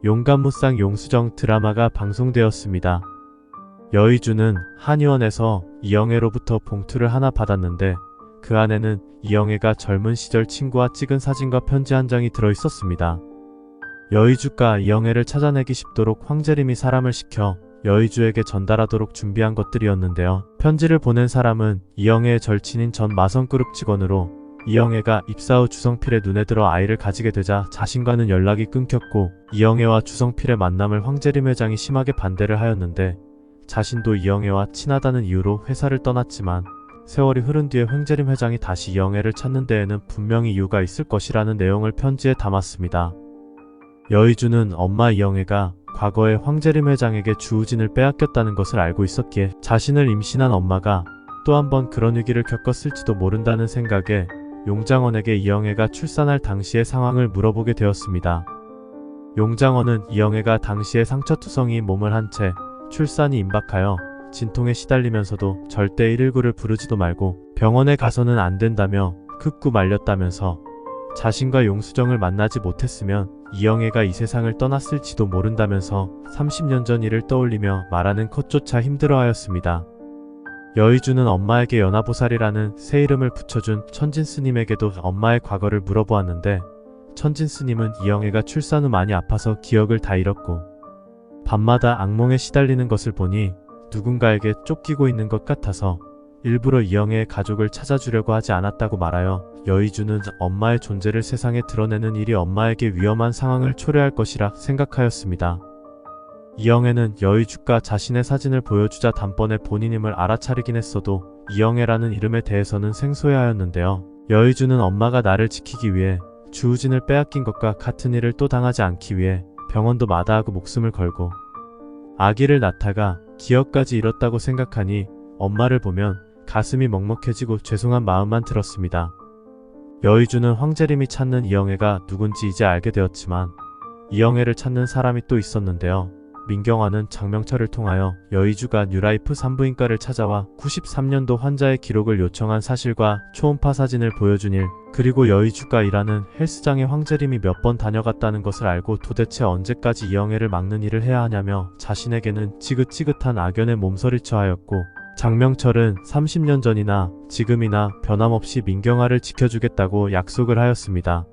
용감무쌍 용수정 드라마가 방송되었습니다. 여의주는 한의원에서 이영애로부터 봉투를 하나 받았는데 그 안에는 이영애가 젊은 시절 친구와 찍은 사진과 편지 한 장이 들어있었습니다. 여의주가 이영애를 찾아내기 쉽도록 황재림이 사람을 시켜 여의주에게 전달하도록 준비한 것들이었는데요. 편지를 보낸 사람은 이영애의 절친인 전 마성그룹 직원으로 이영애가 입사 후 주성필의 눈에 들어 아이를 가지게 되자 자신과는 연락이 끊겼고 이영애와 주성필의 만남을 황재림 회장이 심하게 반대를 하였는데 자신도 이영애와 친하다는 이유로 회사를 떠났지만 세월이 흐른 뒤에 황재림 회장이 다시 이영애를 찾는 데에는 분명히 이유가 있을 것이라는 내용을 편지에 담았습니다. 여의주는 엄마 이영애가 과거에 황재림 회장에게 주우진을 빼앗겼다는 것을 알고 있었기에 자신을 임신한 엄마가 또 한 번 그런 위기를 겪었을지도 모른다는 생각에 용장원에게 이영애가 출산할 당시의 상황을 물어보게 되었습니다. 용장원은 이영애가 당시에 상처투성이 몸을 한 채 출산이 임박하여 진통에 시달리면서도 절대 119를 부르지도 말고 병원에 가서는 안 된다며 극구 말렸다면서 자신과 용수정을 만나지 못했으면 이영애가 이 세상을 떠났을지도 모른다면서 30년 전 일을 떠올리며 말하는 것조차 힘들어하였습니다. 여의주는 엄마에게 연화보살이라는 새 이름을 붙여준 천진스님에게도 엄마의 과거를 물어보았는데 천진스님은 이영애가 출산 후 많이 아파서 기억을 다 잃었고 밤마다 악몽에 시달리는 것을 보니 누군가에게 쫓기고 있는 것 같아서 일부러 이영애의 가족을 찾아주려고 하지 않았다고 말하여 여의주는 엄마의 존재를 세상에 드러내는 일이 엄마에게 위험한 상황을 초래할 것이라 생각하였습니다. 이영애는 여의주가 자신의 사진을 보여주자 단번에 본인임을 알아차리긴 했어도 이영애라는 이름에 대해서는 생소해하였는데요. 여의주는 엄마가 나를 지키기 위해 주우진을 빼앗긴 것과 같은 일을 또 당하지 않기 위해 병원도 마다하고 목숨을 걸고 아기를 낳다가 기억까지 잃었다고 생각하니 엄마를 보면 가슴이 먹먹해지고 죄송한 마음만 들었습니다. 여의주는 황재림이 찾는 이영애가 누군지 이제 알게 되었지만 이영애를 찾는 사람이 또 있었는데요. 민경화는 장명철을 통하여 여의주가 뉴라이프 산부인과를 찾아와 93년도 환자의 기록을 요청한 사실과 초음파 사진을 보여준 일, 그리고 여의주가 일하는 헬스장에 황재림이 몇 번 다녀갔다는 것을 알고 도대체 언제까지 이영애를 막는 일을 해야 하냐며 자신에게는 지긋지긋한 악연의 몸서리쳐 하였고 장명철은 30년 전이나 지금이나 변함없이 민경화를 지켜주겠다고 약속을 하였습니다.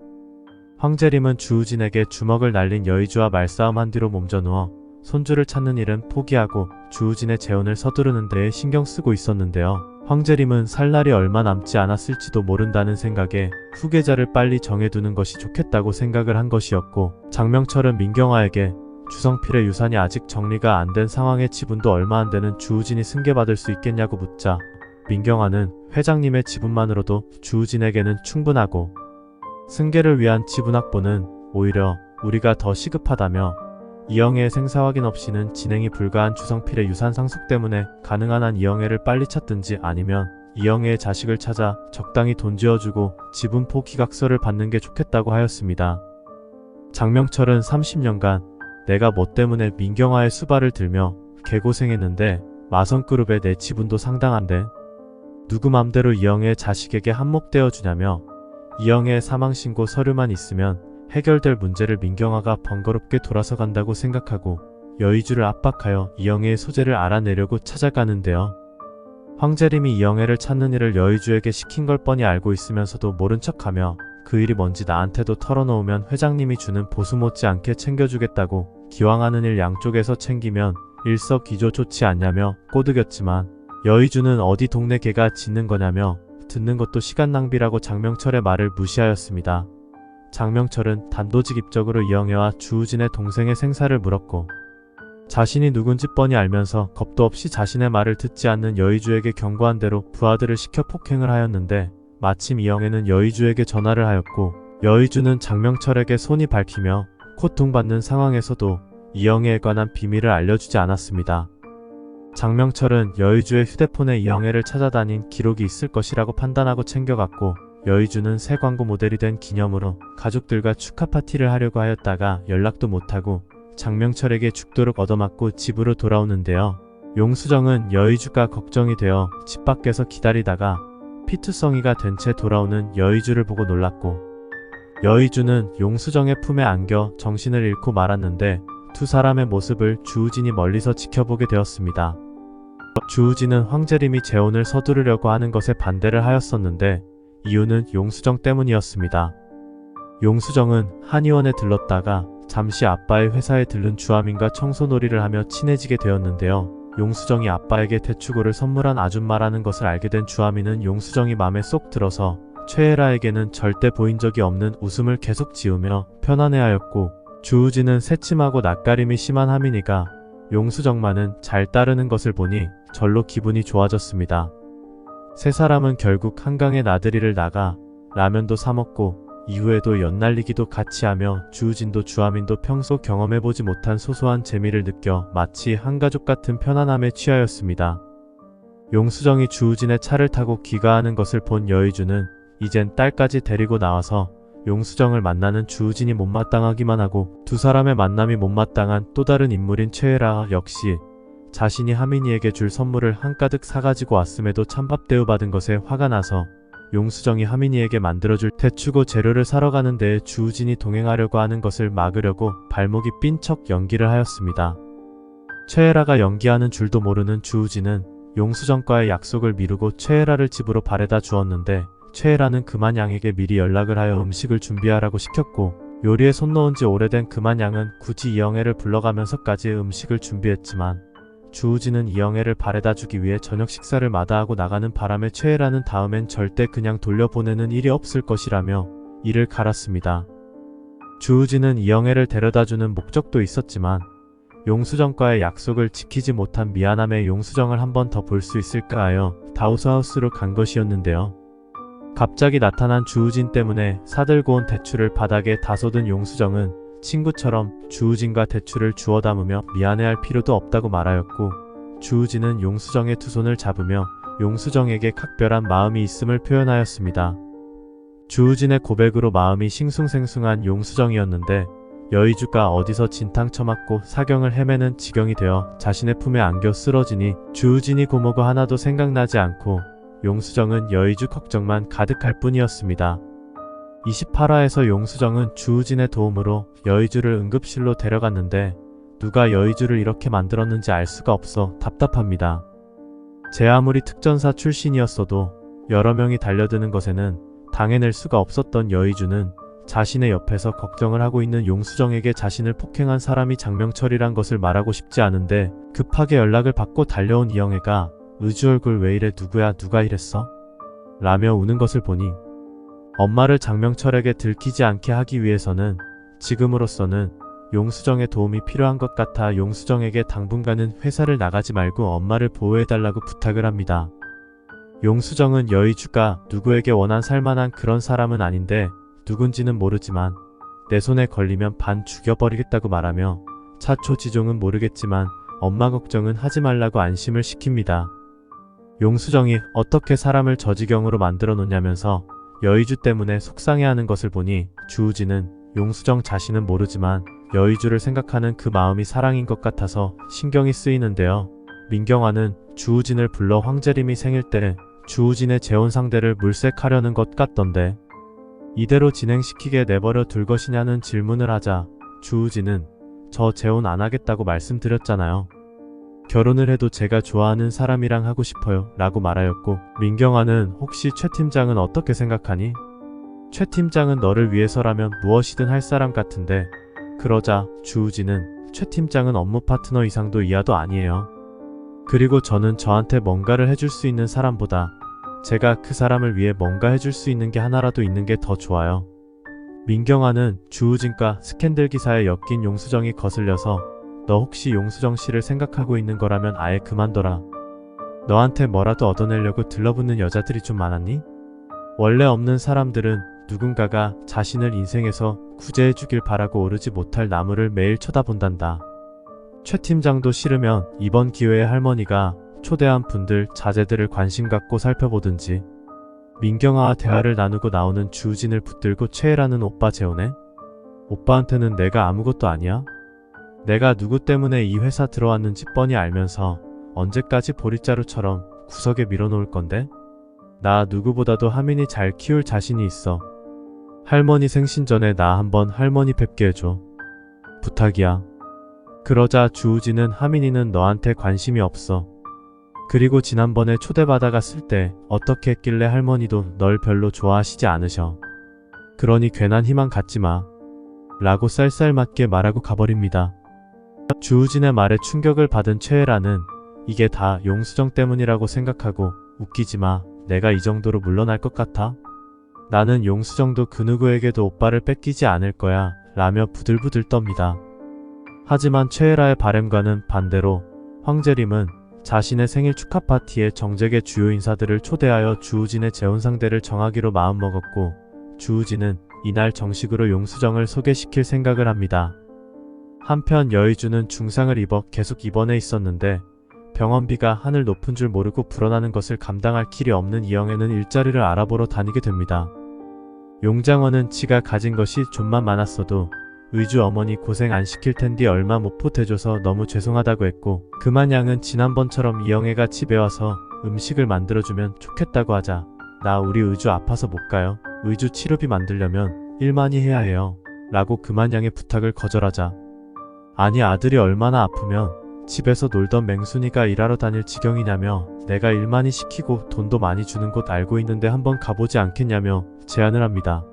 황재림은 주우진에게 주먹을 날린 여의주와 말싸움한 뒤로 몸져누워 손주를 찾는 일은 포기하고 주우진의 재혼을 서두르는 데에 신경 쓰고 있었는데요. 황재림은 살 날이 얼마 남지 않았을지도 모른다는 생각에 후계자를 빨리 정해두는 것이 좋겠다고 생각을 한 것이었고 장명철은 민경화에게 주성필의 유산이 아직 정리가 안 된 상황에 지분도 얼마 안 되는 주우진이 승계받을 수 있겠냐고 묻자 민경화는 회장님의 지분만으로도 주우진에게는 충분하고 승계를 위한 지분 확보는 오히려 우리가 더 시급하다며 이영애의 생사 확인 없이는 진행이 불가한 주성필의 유산 상속 때문에 가능한 한 이영애를 빨리 찾든지 아니면 이영애의 자식을 찾아 적당히 돈 쥐어주고 지분 포기각서를 받는 게 좋겠다고 하였습니다. 장명철은 30년간 내가 뭐 때문에 민경화의 수발을 들며 개고생했는데 마성그룹의 내 지분도 상당한데 누구 맘대로 이영애의 자식에게 한몫되어 주냐며 이영애의 사망신고 서류만 있으면 해결될 문제를 민경화가 번거롭게 돌아서 간다고 생각하고 여의주를 압박하여 이영애의 소재를 알아내려고 찾아가는데요. 황재림이 이영애를 찾는 일을 여의주에게 시킨 걸 뻔히 알고 있으면서도 모른 척하며 그 일이 뭔지 나한테도 털어놓으면 회장님이 주는 보수 못지않게 챙겨주겠다고 기왕하는 일 양쪽에서 챙기면 일석이조 좋지 않냐며 꼬드겼지만 여의주는 어디 동네 개가 짖는 거냐며 듣는 것도 시간 낭비라고 장명철의 말을 무시하였습니다. 장명철은 단도직입적으로 이영애와 주우진의 동생의 생사를 물었고 자신이 누군지 뻔히 알면서 겁도 없이 자신의 말을 듣지 않는 여의주에게 경고한 대로 부하들을 시켜 폭행을 하였는데 마침 이영애는 여의주에게 전화를 하였고 여의주는 장명철에게 손이 밟히며 고통받는 상황에서도 이영애에 관한 비밀을 알려주지 않았습니다. 장명철은 여의주의 휴대폰에 이영애를 찾아다닌 기록이 있을 것이라고 판단하고 챙겨갔고 여의주는 새 광고 모델이 된 기념으로 가족들과 축하 파티를 하려고 하였다가 연락도 못하고 장명철에게 죽도록 얻어맞고 집으로 돌아오는데요. 용수정은 여의주가 걱정이 되어 집 밖에서 기다리다가 피투성이가 된 채 돌아오는 여의주를 보고 놀랐고 여의주는 용수정의 품에 안겨 정신을 잃고 말았는데 두 사람의 모습을 주우진이 멀리서 지켜보게 되었습니다. 주우진은 황재림이 재혼을 서두르려고 하는 것에 반대를 하였었는데 이유는 용수정 때문이었습니다. 용수정은 한의원에 들렀다가 잠시 아빠의 회사에 들른 주하민과 청소놀이를 하며 친해지게 되었는데요. 용수정이 아빠에게 대추고를 선물한 아줌마라는 것을 알게 된 주하민은 용수정이 맘에 쏙 들어서 최애라에게는 절대 보인 적이 없는 웃음을 계속 지으며 편안해하였고, 주우진은 새침하고 낯가림이 심한 하민이가 용수정만은 잘 따르는 것을 보니 절로 기분이 좋아졌습니다. 세 사람은 결국 한강에 나들이를 나가 라면도 사 먹고 이후에도 연날리기도 같이 하며 주우진도 주하민도 평소 경험해보지 못한 소소한 재미를 느껴 마치 한가족 같은 편안함에 취하였습니다. 용수정이 주우진의 차를 타고 귀가하는 것을 본 여의주는 이젠 딸까지 데리고 나와서 용수정을 만나는 주우진이 못마땅하기만 하고 두 사람의 만남이 못마땅한 또 다른 인물인 최애라 역시 자신이 하민이에게 줄 선물을 한가득 사가지고 왔음에도 찬밥 대우받은 것에 화가 나서 용수정이 하민이에게 만들어줄 대추고 재료를 사러 가는 데에 주우진이 동행하려고 하는 것을 막으려고 발목이 삔 척 연기를 하였습니다. 최애라가 연기하는 줄도 모르는 주우진은 용수정과의 약속을 미루고 최애라를 집으로 바래다 주었는데 최애라는 그만 양에게 미리 연락을 하여 음식을 준비하라고 시켰고, 요리에 손 놓은 지 오래된 그만 양은 굳이 이영애를 불러가면서까지 음식을 준비했지만 주우진은 이영애를 바래다 주기 위해 저녁 식사를 마다하고 나가는 바람에 최애라는 다음엔 절대 그냥 돌려보내는 일이 없을 것이라며 이를 갈았습니다. 주우진은 이영애를 데려다주는 목적도 있었지만 용수정과의 약속을 지키지 못한 미안함에 용수정을 한 번 더 볼 수 있을까 하여 다우스하우스로 간 것이었는데요. 갑자기 나타난 주우진 때문에 사들고 온 대추를 바닥에 다 쏟은 용수정은 친구처럼 주우진과 대추를 주워 담으며 미안해할 필요도 없다고 말하였고, 주우진은 용수정의 두 손을 잡으며 용수정에게 각별한 마음이 있음을 표현하였습니다. 주우진의 고백으로 마음이 싱숭생숭한 용수정이었는데 여의주가 어디서 진탕 처맞고 사경을 헤매는 지경이 되어 자신의 품에 안겨 쓰러지니 주우진이 고모가 하나도 생각나지 않고 용수정은 여의주 걱정만 가득할 뿐이었습니다. 28화에서 용수정은 주우진의 도움으로 여의주를 응급실로 데려갔는데 누가 여의주를 이렇게 만들었는지 알 수가 없어 답답합니다. 제 아무리 특전사 출신이었어도 여러 명이 달려드는 것에는 당해낼 수가 없었던 여의주는 자신의 옆에서 걱정을 하고 있는 용수정에게 자신을 폭행한 사람이 장명철이란 것을 말하고 싶지 않은데 급하게 연락을 받고 달려온 이영애가 의주 얼굴 왜 이래 누구야 누가 이랬어? 라며 우는 것을 보니 엄마를 장명철에게 들키지 않게 하기 위해서는 지금으로서는 용수정의 도움이 필요한 것 같아 용수정에게 당분간은 회사를 나가지 말고 엄마를 보호해달라고 부탁을 합니다. 용수정은 여의주가 누구에게 원한 살만한 그런 사람은 아닌데 누군지는 모르지만 내 손에 걸리면 반 죽여버리겠다고 말하며 차초지종은 모르겠지만 엄마 걱정은 하지 말라고 안심을 시킵니다. 용수정이 어떻게 사람을 저 지경으로 만들어 놓냐면서 여의주 때문에 속상해하는 것을 보니 주우진은 용수정 자신은 모르지만 여의주를 생각하는 그 마음이 사랑인 것 같아서 신경이 쓰이는데요. 민경화는 주우진을 불러 황재림이 생일 때 주우진의 재혼 상대를 물색하려는 것 같던데 이대로 진행시키게 내버려 둘 것이냐는 질문을 하자 주우진은 저 재혼 안 하겠다고 말씀드렸잖아요. 결혼을 해도 제가 좋아하는 사람이랑 하고 싶어요 라고 말하였고, 민경화는 혹시 최 팀장은 어떻게 생각하니? 최 팀장은 너를 위해서라면 무엇이든 할 사람 같은데, 그러자 주우진은 최 팀장은 업무 파트너 이상도 이하도 아니에요. 그리고 저는 저한테 뭔가를 해줄 수 있는 사람보다 제가 그 사람을 위해 뭔가 해줄 수 있는 게 하나라도 있는 게 더 좋아요. 민경화는 주우진과 스캔들 기사에 엮인 용수정이 거슬려서 너 혹시 용수정 씨를 생각하고 있는 거라면 아예 그만둬라. 너한테 뭐라도 얻어내려고 들러붙는 여자들이 좀 많았니? 원래 없는 사람들은 누군가가 자신을 인생에서 구제해주길 바라고 오르지 못할 나무를 매일 쳐다본단다. 최 팀장도 싫으면 이번 기회에 할머니가 초대한 분들 자제들을 관심 갖고 살펴보든지. 민경아와 대화를 나누고 나오는 주우진을 붙들고 최애라는 오빠 재혼해? 오빠한테는 내가 아무것도 아니야? 내가 누구 때문에 이 회사 들어왔는지 뻔히 알면서 언제까지 보릿자루처럼 구석에 밀어놓을 건데? 나 누구보다도 하민이 잘 키울 자신이 있어. 할머니 생신 전에 나 한번 할머니 뵙게 해줘. 부탁이야. 그러자 주우진은 하민이는 너한테 관심이 없어. 그리고 지난번에 초대받아 갔을 때 어떻게 했길래 할머니도 널 별로 좋아하시지 않으셔. 그러니 괜한 희망 갖지 마. 라고 쌀쌀맞게 말하고 가버립니다. 주우진의 말에 충격을 받은 최애라는 이게 다 용수정 때문이라고 생각하고 웃기지 마. 내가 이 정도로 물러날 것 같아? 나는 용수정도 그 누구에게도 오빠를 뺏기지 않을 거야. 라며 부들부들 떱니다. 하지만 최애라의 바램과는 반대로 황재림은 자신의 생일 축하 파티에 정재계 주요 인사들을 초대하여 주우진의 재혼 상대를 정하기로 마음먹었고 주우진은 이날 정식으로 용수정을 소개시킬 생각을 합니다. 한편 여의주는 중상을 입어 계속 입원해 있었는데 병원비가 하늘 높은 줄 모르고 불어나는 것을 감당할 길이 없는 이영애는 일자리를 알아보러 다니게 됩니다. 용장원은 지가 가진 것이 좀만 많았어도 의주 어머니 고생 안 시킬 텐디 얼마 못 보태줘서 너무 죄송하다고 했고 그만양은 지난번처럼 이영애가 집에 와서 음식을 만들어주면 좋겠다고 하자 나 우리 의주 아파서 못 가요. 의주 치료비 만들려면 일 많이 해야 해요. 라고 그만양의 부탁을 거절하자 아니 아들이 얼마나 아프면 집에서 놀던 맹순이가 일하러 다닐 지경이냐며 내가 일 많이 시키고 돈도 많이 주는 곳 알고 있는데 한번 가보지 않겠냐며 제안을 합니다.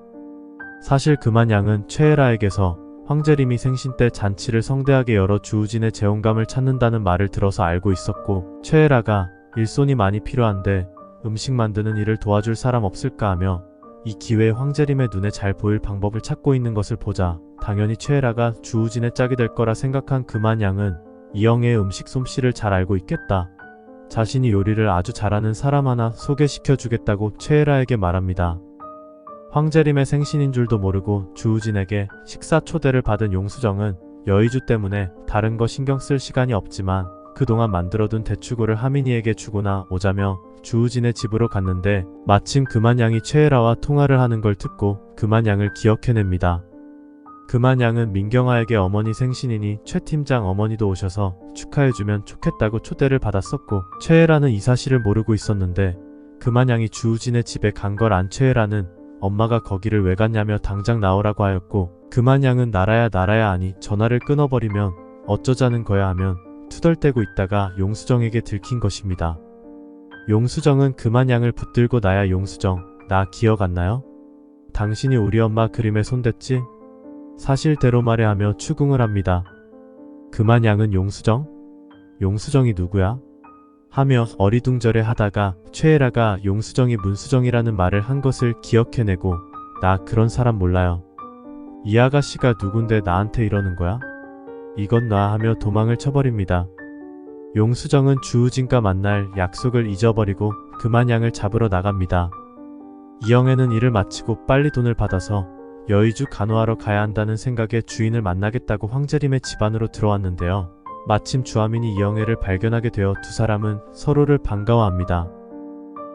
사실 그만양은 최애라에게서 황재림이 생신 때 잔치를 성대하게 열어 주우진의 재혼감을 찾는다는 말을 들어서 알고 있었고 최애라가 일손이 많이 필요한데 음식 만드는 일을 도와줄 사람 없을까 하며 이 기회에 황재림의 눈에 잘 보일 방법을 찾고 있는 것을 보자 당연히 최애라가 주우진의 짝이 될 거라 생각한 그만양은 이영애의 음식 솜씨를 잘 알고 있겠다. 자신이 요리를 아주 잘하는 사람 하나 소개시켜 주겠다고 최애라에게 말합니다. 황재림의 생신인 줄도 모르고 주우진에게 식사 초대를 받은 용수정은 여의주 때문에 다른 거 신경 쓸 시간이 없지만 그동안 만들어둔 대추구를 하민이에게 주고나 오자며 주우진의 집으로 갔는데 마침 그만양이 최애라와 통화를 하는 걸 듣고 그만양을 기억해냅니다. 그만양은 민경아에게 어머니 생신이니 최 팀장 어머니도 오셔서 축하해주면 좋겠다고 초대를 받았었고 최애라는 이 사실을 모르고 있었는데 그만양이 주우진의 집에 간 걸 안 최애라는 엄마가 거기를 왜 갔냐며 당장 나오라고 하였고 그만양은 나라야 아니 전화를 끊어버리면 어쩌자는 거야 하면 투덜대고 있다가 용수정에게 들킨 것입니다. 용수정은 그만양을 붙들고 나야 용수정 나 기억 안 나요? 당신이 우리 엄마 그림에 손댔지? 사실대로 말해 하며 추궁을 합니다. 그만양은 용수정? 용수정이 누구야? 하며 어리둥절해 하다가 최애라가 용수정이 문수정이라는 말을 한 것을 기억해내고 나 그런 사람 몰라요. 이 아가씨가 누군데 나한테 이러는 거야? 이건 놔 하며 도망을 쳐버립니다. 용수정은 주우진과 만날 약속을 잊어버리고 그만양을 잡으러 나갑니다. 이영애는 일을 마치고 빨리 돈을 받아서 여의주 간호하러 가야 한다는 생각에 주인을 만나겠다고 황재림의 집 안으로 들어왔는데요. 마침 주하민이 이영애를 발견하게 되어 두 사람은 서로를 반가워합니다.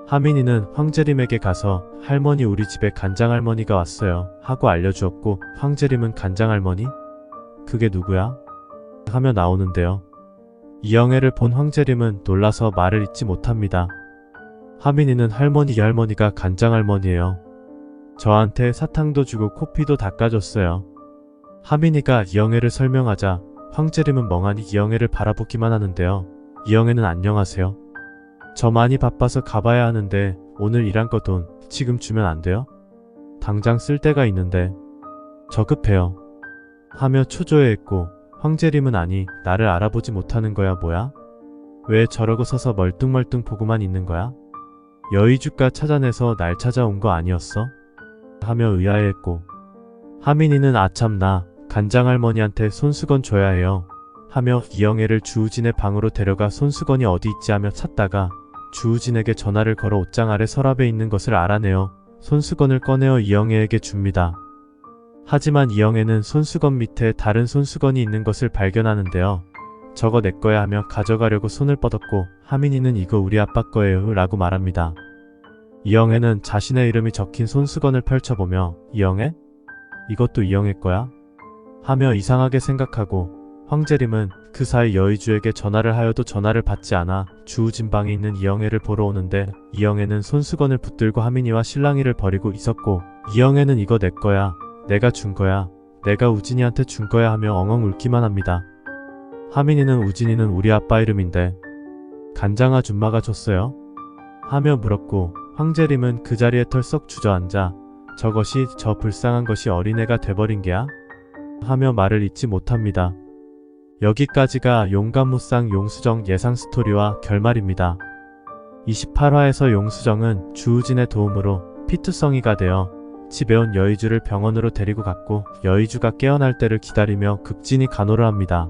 하민이는 황재림에게 가서 할머니 우리 집에 간장할머니가 왔어요 하고 알려주었고 황재림은 간장할머니? 그게 누구야? 하며 나오는데요. 이영애를 본 황재림은 놀라서 말을 잇지 못합니다. 하민이는 이 할머니가 간장할머니예요. 저한테 사탕도 주고 코피도 닦아줬어요. 하민이가 이영애를 설명하자 황재림은 멍하니 이영애를 바라보기만 하는데요. 이영애는 안녕하세요. 저 많이 바빠서 가봐야 하는데 오늘 일한 거 돈 지금 주면 안 돼요? 당장 쓸 데가 있는데. 저 급해요. 하며 초조해했고 황재림은 아니 나를 알아보지 못하는 거야 뭐야? 왜 저러고 서서 멀뚱멀뚱 보고만 있는 거야? 여의주가 찾아내서 날 찾아온 거 아니었어? 하며 의아해했고 하민이는 아참 나 간장할머니한테 손수건 줘야 해요 하며 이영애를 주우진의 방으로 데려가 손수건이 어디 있지 하며 찾다가 주우진에게 전화를 걸어 옷장 아래 서랍에 있는 것을 알아내어 손수건을 꺼내어 이영애에게 줍니다. 하지만 이영애는 손수건 밑에 다른 손수건이 있는 것을 발견하는데요. 저거 내 거야 하며 가져가려고 손을 뻗었고 하민이는 이거 우리 아빠 거예요 라고 말합니다. 이영애는 자신의 이름이 적힌 손수건을 펼쳐보며 이영애? 이것도 이영애 거야? 하며 이상하게 생각하고 황재림은 그 사이 여의주에게 전화를 하여도 전화를 받지 않아 주우진 방에 있는 이영애를 보러 오는데 이영애는 손수건을 붙들고 하민이와 실랑이를 벌이고 있었고 이영애는 이거 내 거야. 내가 준 거야. 내가 우진이한테 준 거야 하며 엉엉 울기만 합니다. 하민이는 우진이는 우리 아빠 이름인데 간장 아줌마가 줬어요? 하며 물었고 황재림은 그 자리에 털썩 주저앉아 저것이 저 불쌍한 것이 어린애가 돼버린 게야? 하며 말을 잇지 못합니다. 여기까지가 용감무쌍 용수정 예상 스토리와 결말입니다. 28화에서 용수정은 주우진의 도움으로 피투성이가 되어 집에 온 여의주를 병원으로 데리고 갔고 여의주가 깨어날 때를 기다리며 극진히 간호를 합니다.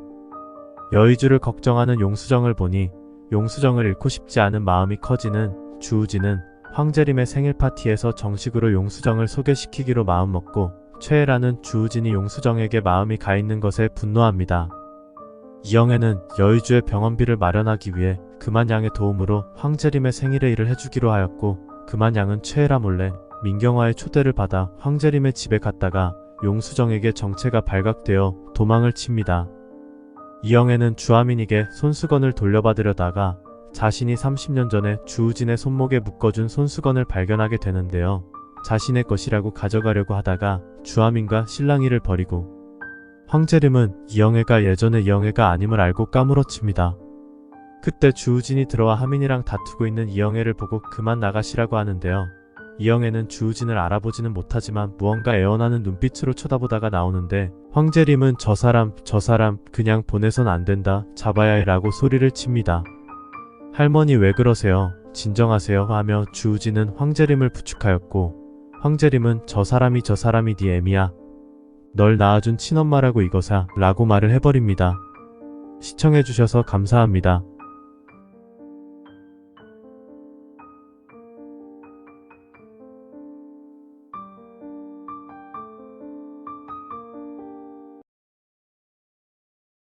여의주를 걱정하는 용수정을 보니 용수정을 잃고 싶지 않은 마음이 커지는 주우진은 황재림의 생일 파티에서 정식으로 용수정을 소개시키기로 마음먹고 최애라는 주우진이 용수정에게 마음이 가 있는 것에 분노합니다. 이영애는 여의주의 병원비를 마련하기 위해 금한양의 도움으로 황재림의 생일에 일을 해주기로 하였고 금한양은 최애라 몰래 민경화의 초대를 받아 황재림의 집에 갔다가 용수정에게 정체가 발각되어 도망을 칩니다. 이영애는 주하민에게 손수건을 돌려받으려다가 자신이 30년 전에 주우진의 손목에 묶어준 손수건을 발견하게 되는데요. 자신의 것이라고 가져가려고 하다가 주하민과 실랑이를 벌이고 황재림은 이영애가 예전의 이영애가 아님을 알고 까무러칩니다. 그때 주우진이 들어와 하민이랑 다투고 있는 이영애를 보고 그만 나가시라고 하는데요. 이영애는 주우진을 알아보지는 못하지만 무언가 애원하는 눈빛으로 쳐다보다가 나오는데 황재림은 저 사람 그냥 보내선 안 된다. 잡아야 해 라고 소리를 칩니다. 할머니 왜 그러세요? 진정하세요 하며 주우진은 황재림을 부축하였고 황재림은 저 사람이 네 애미야. 널 낳아준 친엄마라고 이거사 라고 말을 해버립니다. 시청해주셔서 감사합니다.